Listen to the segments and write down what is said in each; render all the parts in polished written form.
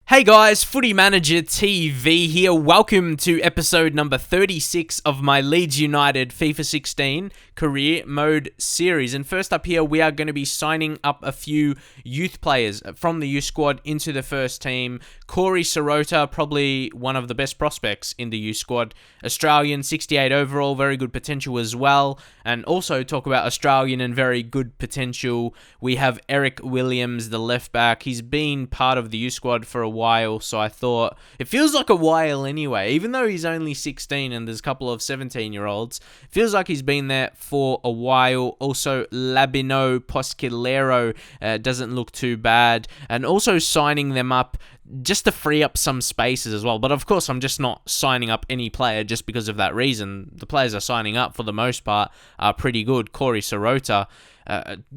Hey guys, Footy Manager TV here. Welcome to episode number 36 of my Leeds United FIFA 16 career mode series. And first up here, we are going to be signing up a few youth players from the youth squad into the first team. Corey Sirota, probably one of the best prospects in the youth squad. Australian, 68 overall, very good potential as well. And also talk about Australian and very good potential. We have Eric Williams, the left back. He's been part of the youth squad for a while, so I thought it feels like a while anyway, even though he's only 16 and there's a couple of 17-year-olds. It feels like he's been there for a while. Also, Labino Posquilero doesn't look too bad, and also signing them up just to free up some spaces as well. But of course, I'm just not signing up any player just because of that reason. The players are signing up, for the most part, are pretty good. Corey Sirota,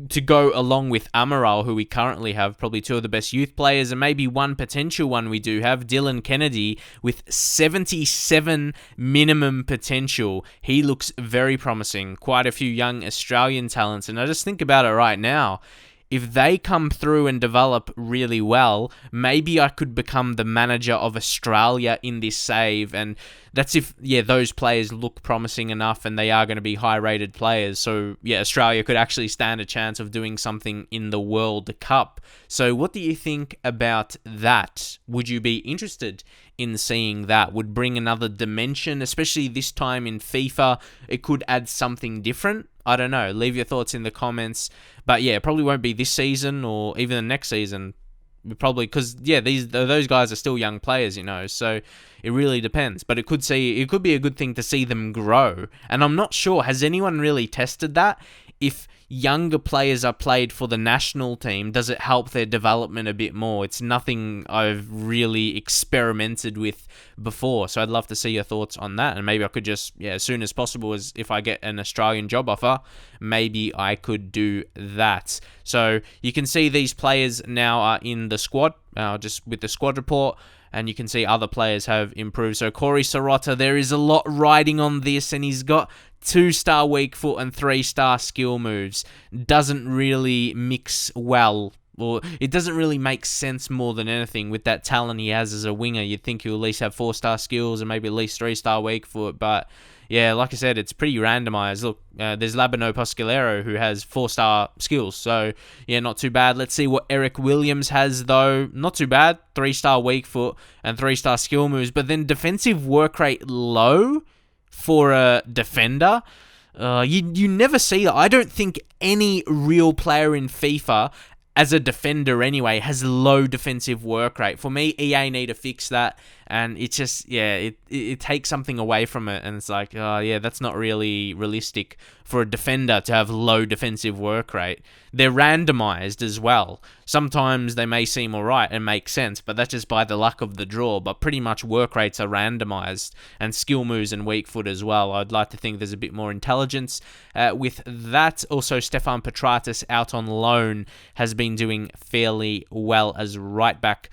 to go along with Amaral, who we currently have, probably two of the best youth players, and maybe one potential one we do have, Dylan Kennedy, with 77 minimum potential. He looks very promising. Quite a few young Australian talents, and I just think about it right now. If they come through and develop really well, maybe I could become the manager of Australia in this save. And that's if, those players look promising enough and they are going to be high-rated players. So, Australia could actually stand a chance of doing something in the World Cup. So, what do you think about that? Would you be interested in seeing that? Would bring another dimension, especially this time in FIFA. It could add something different. I don't know. Leave your thoughts in the comments. But it probably won't be this season or even the next season. Probably because those guys are still young players, So it really depends. But it could be a good thing to see them grow. And I'm not sure, has anyone really tested that? If younger players are played for the national team, does it help their development a bit more? It's nothing I've really experimented with before, so I'd love to see your thoughts on that. And maybe I could just, as soon as possible, as if I get an Australian job offer, maybe I could do that. So you can see these players now are in the squad, just with the squad report. And you can see other players have improved. So Corey Sirota, there is a lot riding on this, and he's got 2-star weak foot and 3-star skill moves. Doesn't really mix well, or it doesn't really make sense more than anything with that talent he has as a winger. You'd think he'll at least have 4-star skills and maybe at least 3-star weak foot, but like I said, it's pretty randomized. Look, there's Labino Posquilero who has 4-star skills, so not too bad. Let's see what Eric Williams has, though. Not too bad, 3-star weak foot and 3-star skill moves, but then defensive work rate low for a defender. You never see that. I don't think any real player in FIFA, as a defender anyway, has low defensive work rate. For me, EA need to fix that, and it's just, it takes something away from it, and it's like, that's not really realistic for a defender to have low defensive work rate. They're randomized as well. Sometimes they may seem alright and make sense, but that's just by the luck of the draw, but pretty much work rates are randomized, and skill moves and weak foot as well. I'd like to think there's a bit more intelligence with that. Also, Stefan Petratis out on loan has been doing fairly well as right back.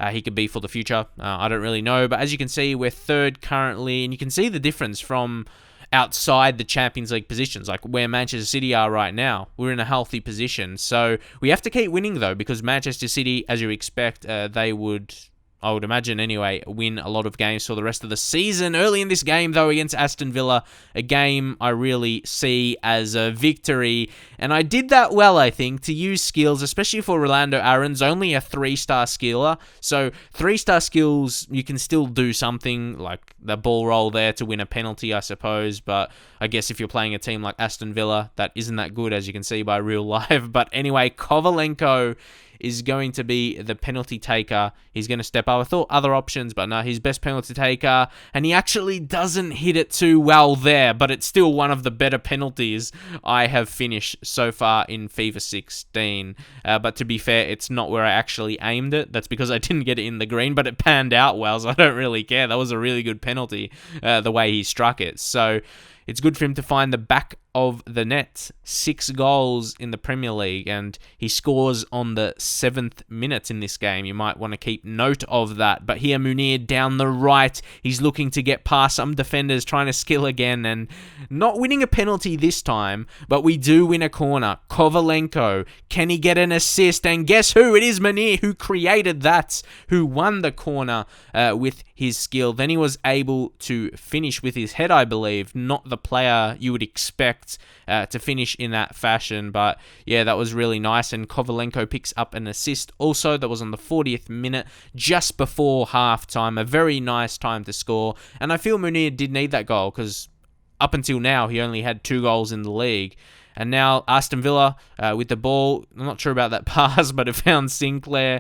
He could be for the future. I don't really know. But as you can see, we're third currently. And you can see the difference from outside the Champions League positions, like where Manchester City are right now. We're in a healthy position. So we have to keep winning, though, because Manchester City, as you expect, they would, I would imagine anyway, win a lot of games for the rest of the season. Early in this game, though, against Aston Villa, a game I really see as a victory. And I did that well, I think, to use skills, especially for Rolando Aarons, only a 3-star skiller. So 3-star skills, you can still do something like the ball roll there to win a penalty, I suppose. But I guess if you're playing a team like Aston Villa, that isn't that good, as you can see by real life. But anyway, Kovalenko is going to be the penalty taker. He's going to step up. I thought other options, but no, he's best penalty taker. And he actually doesn't hit it too well there, but it's still one of the better penalties I have finished so far in FIFA 16. But to be fair, it's not where I actually aimed it. That's because I didn't get it in the green, but it panned out well, so I don't really care. That was a really good penalty, the way he struck it. So it's good for him to find the back of the net. 6 goals in the Premier League, and he scores on the 7th minute in this game. You might want to keep note of that. But here, Munir down the right. He's looking to get past some defenders, trying to skill again, and not winning a penalty this time, but we do win a corner. Kovalenko, can he get an assist? And guess who? It is Munir who created that, who won the corner with his skill. Then he was able to finish with his head, I believe. Not the player you would expect to finish in that fashion, but yeah, that was really nice. And Kovalenko picks up an assist also. That was on the 40th minute, just before halftime. A very nice time to score, and I feel Munir did need that goal, because up until now he only had 2 goals in the league. And now Aston Villa with the ball. I'm not sure about that pass, but it found Sinclair.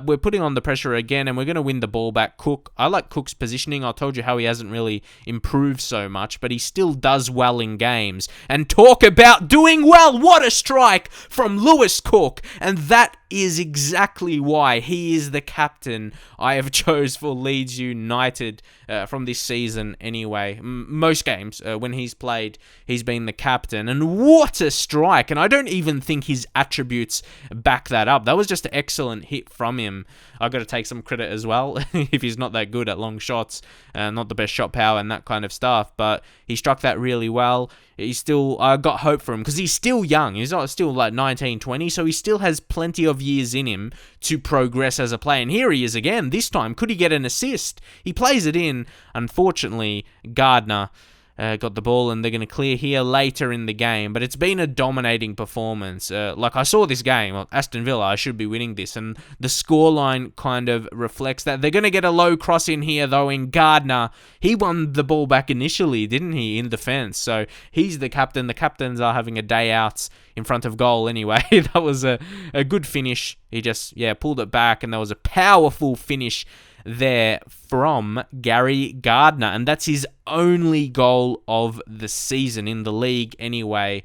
We're putting on the pressure again, and we're going to win the ball back. Cook. I like Cook's positioning. I told you how he hasn't really improved so much, but he still does well in games. And talk about doing well. What a strike from Lewis Cook. And that is exactly why he is the captain I have chose for Leeds United from this season anyway. Most games when he's played, he's been the captain. And what a strike. And I don't even think his attributes back that up. That was just an excellent hit from him. I've got to take some credit as well if he's not that good at long shots, not the best shot power and that kind of stuff, but he struck that really well. He's still, I got hope for him because he's still young. He's not still like 19, 20, so he still has plenty of years in him to progress as a player. And here he is again. This time, could he get an assist? He plays it in. Unfortunately, Gardner got the ball, and they're going to clear here later in the game. But it's been a dominating performance. Like, I saw this game, well, Aston Villa, I should be winning this, and the scoreline kind of reflects that. They're going to get a low cross in here, though, in Gardner. He won the ball back initially, didn't he, in defence? So he's the captain. The captains are having a day out in front of goal anyway. That was a good finish. He just, pulled it back, and there was a powerful finish there from Gary Gardner, and that's his only goal of the season in the league anyway.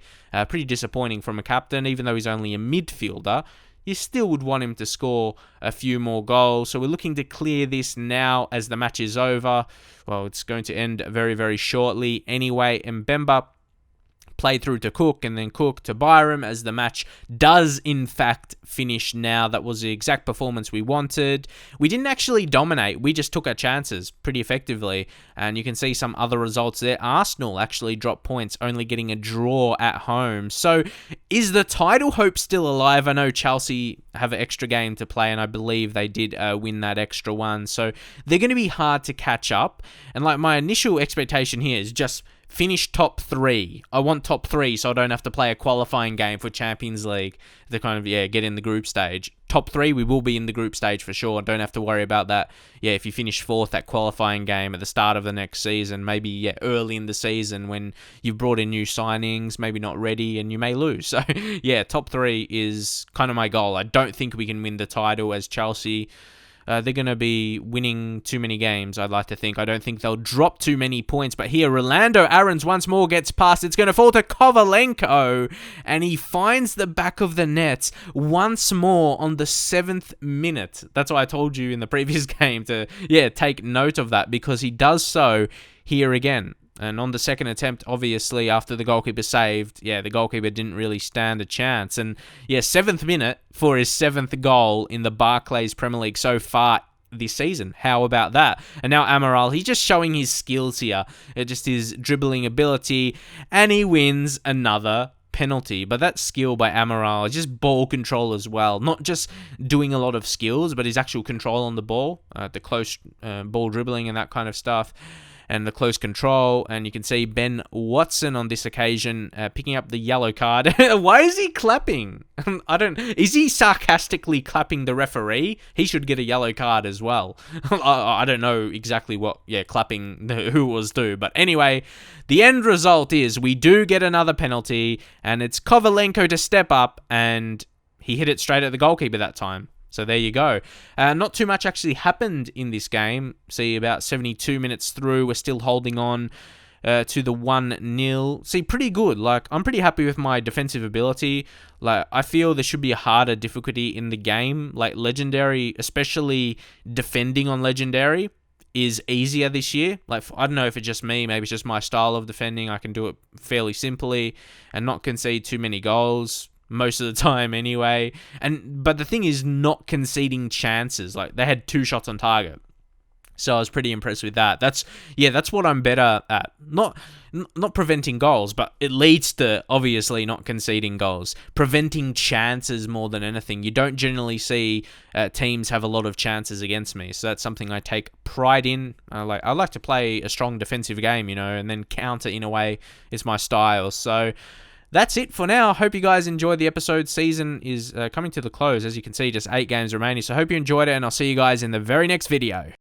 Pretty disappointing from a captain, even though he's only a midfielder. You still would want him to score a few more goals. So we're looking to clear this now as the match is over. Well, it's going to end very, very shortly anyway. Mbemba played through to Cook, and then Cook to Byram as the match does in fact finish now. That was the exact performance we wanted. We didn't actually dominate. We just took our chances pretty effectively, and you can see some other results there. Arsenal actually dropped points, only getting a draw at home. So is the title hope still alive? I know Chelsea have an extra game to play, and I believe they did win that extra one. So they're going to be hard to catch up. And like, my initial expectation here is just finish top 3. I want top 3 so I don't have to play a qualifying game for Champions League to kind of, get in the group stage. Top 3, we will be in the group stage for sure. Don't have to worry about that. If you finish 4th, that qualifying game at the start of the next season, maybe early in the season when you've brought in new signings, maybe not ready, and you may lose. So, top 3 is kind of my goal. I don't think we can win the title as Chelsea. They're going to be winning too many games, I'd like to think. I don't think they'll drop too many points. But here, Rolando Aarons once more gets past. It's going to fall to Kovalenko, and he finds the back of the net once more on the 7th minute. That's why I told you in the previous game to, take note of that, because he does so here again. And on the second attempt, obviously, after the goalkeeper saved, the goalkeeper didn't really stand a chance. And 7th minute for his 7th goal in the Barclays Premier League so far this season. How about that? And now Amaral, he's just showing his skills here. Just his dribbling ability, and he wins another penalty. But that skill by Amaral is just ball control as well. Not just doing a lot of skills, but his actual control on the ball, the close ball dribbling and that kind of stuff, and the close control. And you can see Ben Watson on this occasion picking up the yellow card. Why is he clapping? Is he sarcastically clapping the referee? He should get a yellow card as well. I don't know exactly what, clapping who was due. But anyway, the end result is we do get another penalty, and it's Kovalenko to step up, and he hit it straight at the goalkeeper that time. So there you go. Not too much actually happened in this game. See, about 72 minutes through, we're still holding on to the 1-0. See, pretty good. Like, I'm pretty happy with my defensive ability. Like, I feel there should be a harder difficulty in the game. Like, Legendary, especially defending on Legendary, is easier this year. Like, I don't know if it's just me, maybe it's just my style of defending. I can do it fairly simply and not concede too many goals most of the time anyway. But the thing is not conceding chances. Like, they had 2 shots on target. So I was pretty impressed with that. That's what I'm better at. Not preventing goals, but it leads to obviously not conceding goals. Preventing chances more than anything. You don't generally see teams have a lot of chances against me, so that's something I take pride in. I like to play a strong defensive game, and then counter in a way is my style. So that's it for now. Hope you guys enjoyed the episode. Season is coming to the close. As you can see, just 8 games remaining. So hope you enjoyed it, and I'll see you guys in the very next video.